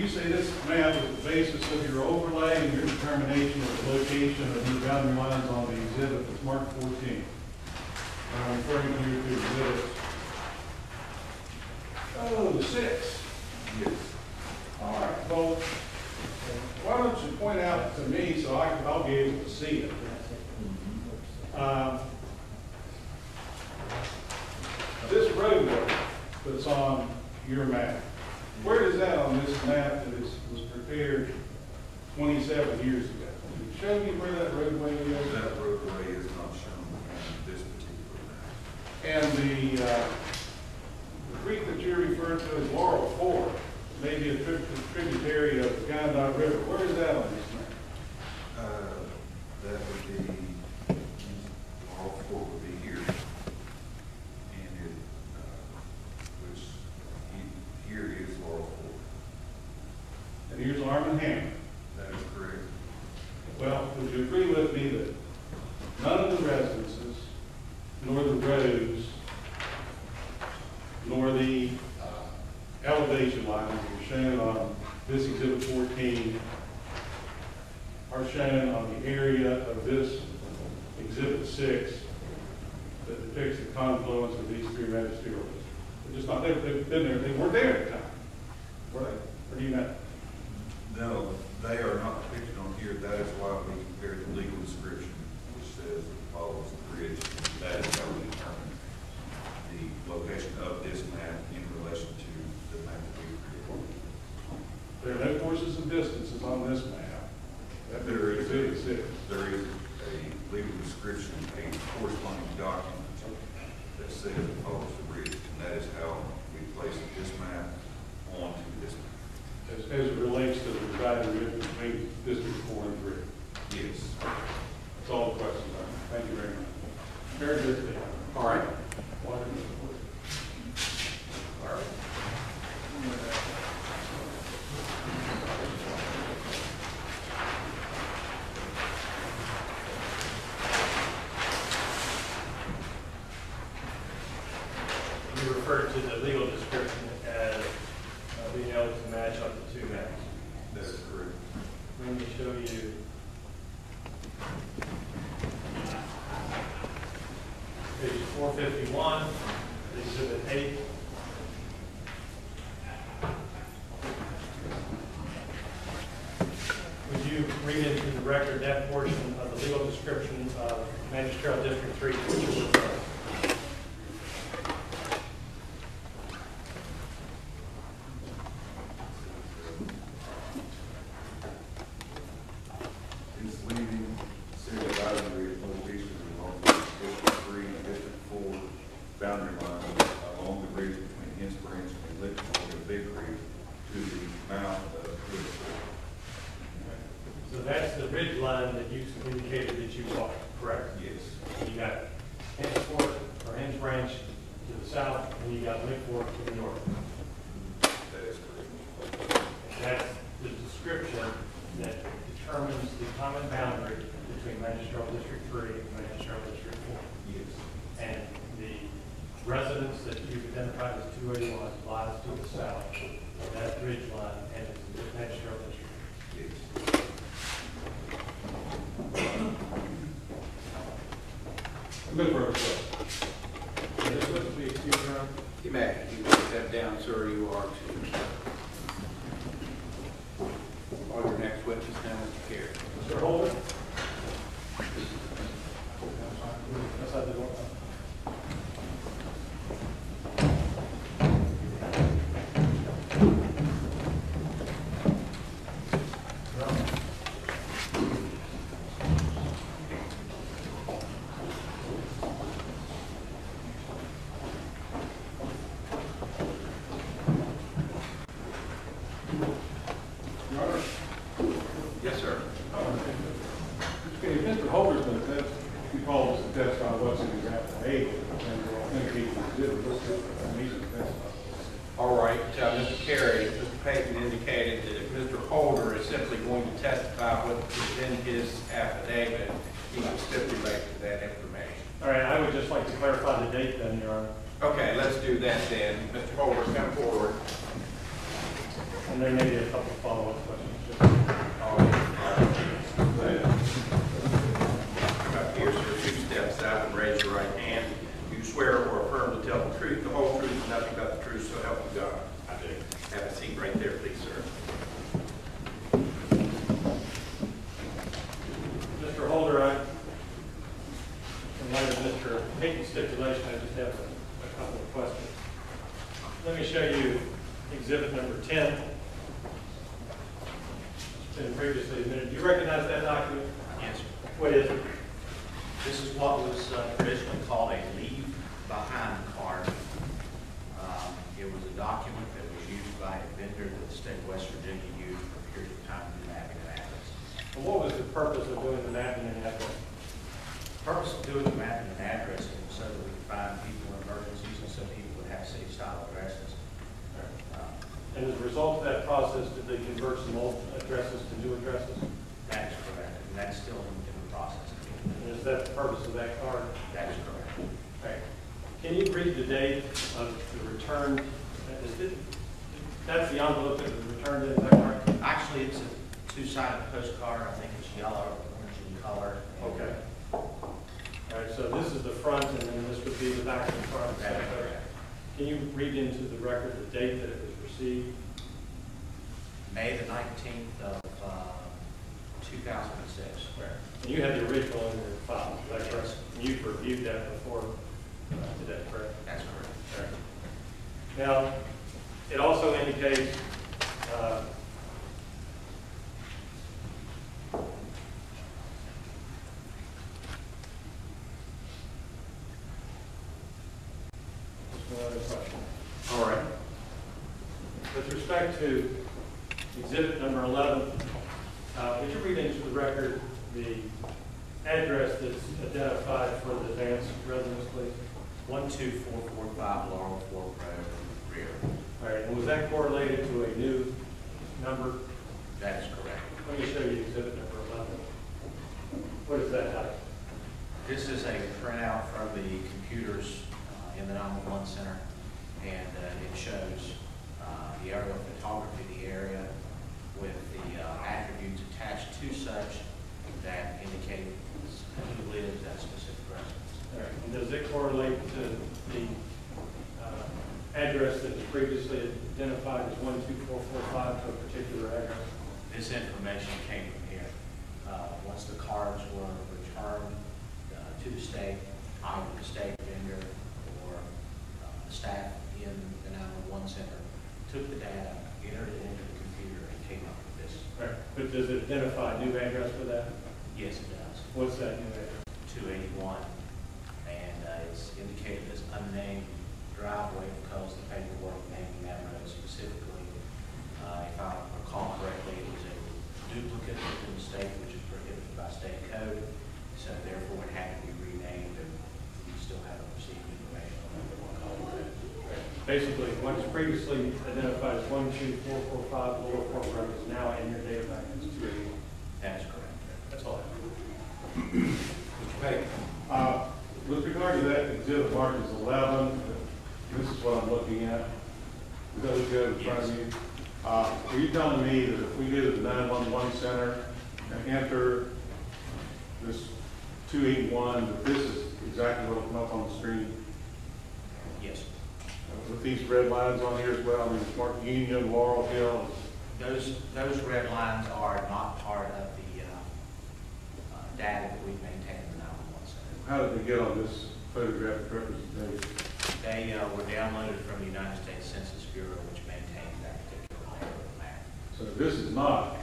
you say this map is the basis of your overlay and your determination of the location of your boundary lines on the exhibit that's marked 14? I'm referring to your two exhibits. Oh, the 6. Yes. All right, well, why don't you point out to me so I'll be able to see it? This roadway that's on your map, where is that on this map that was prepared 27 years ago? Can you show me where that roadway is? That roadway is not shown on this particular map. And the creek that you're referring to is Laurel Ford, maybe a tributary of the Ganadot River. Where is that on this map? That would be, all four would be here. And it, which here is Laurel Ford. And here's Arm and Hammer. That is correct. Well, would you agree with me that none of the residences, nor the roads, nor the elevation lines that are shown on this exhibit 14 are shown on the area of this exhibit 6 that depicts the confluence of these three magisterial districts? They're just not, they've been there, they weren't there at the time, were they? Or do you know? No, they are not depicted on here. That is why we compared the legal description, which says it follows the bridge. That is how we determine the location of this map in relation to the map that we created. There are no courses and distances on this map. There is exhibit 6. There is a legal description, a corresponding document that says it follows the bridge, and that is how we placed this map onto this map. As it relates to the dividing ridge between District 4 and 3. Yes. That's all the questions I have. Thank you very much. Very good. Thing. All right. Water. All right. You referred to the legal description as being able to match up the two maps. That is correct. Let me show you. Page 451, exhibit 8. Would you read into the record that portion of the legal description of Magisterial District 3 to which you refer? It's leaving city boundary location along the District 3 and District 4 boundary line along the bridge between Hens Branch and Lichtenburg and Big Creek to the mouth of Big Creek. So that's the ridge line that you indicated that you walked, correct? Yes. You got Hens Fork or Hens Branch to the south, and you got Lake Fork to the north. That is correct. And that's the description that determines the common boundary between Magisterial District 3 and Magisterial District 4. Yes. And the residence that you've identified as 281 lies to the south of that ridge line and is in Magisterial District. Yes. No further questions. This witness be excused, Your Honor. You may. You can step down, sir. You are to. Or your next witness now, Mr. Carey. Mr. Holder. Yes, I do. Yes, sir. Okay, Mr. Holder's going to test, he calls us to testify what's in his affidavit, and I think he did a meeting to testify. All right, Mr. Carey, Mr. Payton indicated that if Mr. Holder is simply going to testify what is in his affidavit, he will stipulate to that information. All right, I would just like to clarify the date then, Your Honor. Okay, let's do that then. Mr. Holder, come forward. And there may be a couple of follow-up questions. Here's your 2 steps out and raise your right hand. You swear or affirm to tell the truth, the whole truth, and nothing but the truth, so help you God. I do. Have a seat right there, please, sir. Mr. Holder, in light of Mr. Payton's stipulation, I just have a couple of questions. Let me show you exhibit number 10. It's been previously admitted. Do you recognize that document? Yes, sir. What is it? This is what was traditionally called a leave behind card. It was a document that was used by a vendor that the state of West Virginia used for a period of time to mapping an address. And what was the purpose of doing the mapping and address? The purpose of doing the mapping and addressing was so that we could find people in emergencies and so people would have city-style addresses. And as a result of that process, did they convert some old addresses to new addresses? That is correct, and that's still in the process. And is that the purpose of that card? That is correct. Okay. Can you read the date of the return? That's the envelope that was returned in, is that correct? Actually, it's a two-sided postcard. I think it's yellow, orange in color. Okay. All right, so this is the front, and then this would be the back of the card. That is correct. Can you read into the record the date that it was received? May the 19th of 2006. And you had the original in your file, is that correct? And you've reviewed that before today, correct? That's correct. Now, it also indicates just one other question. All right. With respect to exhibit number 11, would you read into the record the address that's identified for the Vance residence, please? 12445 Laurel Fork Road, rear. All right, and was that correlated to a new number? That is correct. Let me show you exhibit number 11. What is that type? This is a printout from the computers in the 911 center, and it shows the aerial photography of the area with the attributes attached to such that indicate who lives at a specific residence. All right, and does it correlate to the address that was previously identified as 12445 to a particular address? This information came from here. Once the cards were returned to the state, either the state vendor or staff in the 911 center took the data, entered it into the computer, and came up with this. All right, but does it identify a new address for that? Yes, it does. What's that new address? 281, and it's indicated as unnamed driveway because the paperwork naming that road specifically, if I recall correctly, it was a duplicate in the state, which is prohibited by state code, so therefore it had to be renamed, and we still haven't received information on what color road. Basically, what is previously identified as 12445 Lower Fork Road is now in your database as 281. That is correct. That's all I have. Hey, with regard to that exhibit marked as 11, this is what I'm looking at. Does that look good in front of you? Are you telling me that if we go to the 911 center and enter this 281, that this is exactly what will come up on the screen? Yes. With these red lines on here as well, I mean, it's marked Union, Laurel Hill. Those red lines are not part of the data that we maintain in the 911 center. How did they get on this photographic representation? They were downloaded from the United States Census Bureau, which maintains that particular layer of the map. So this is not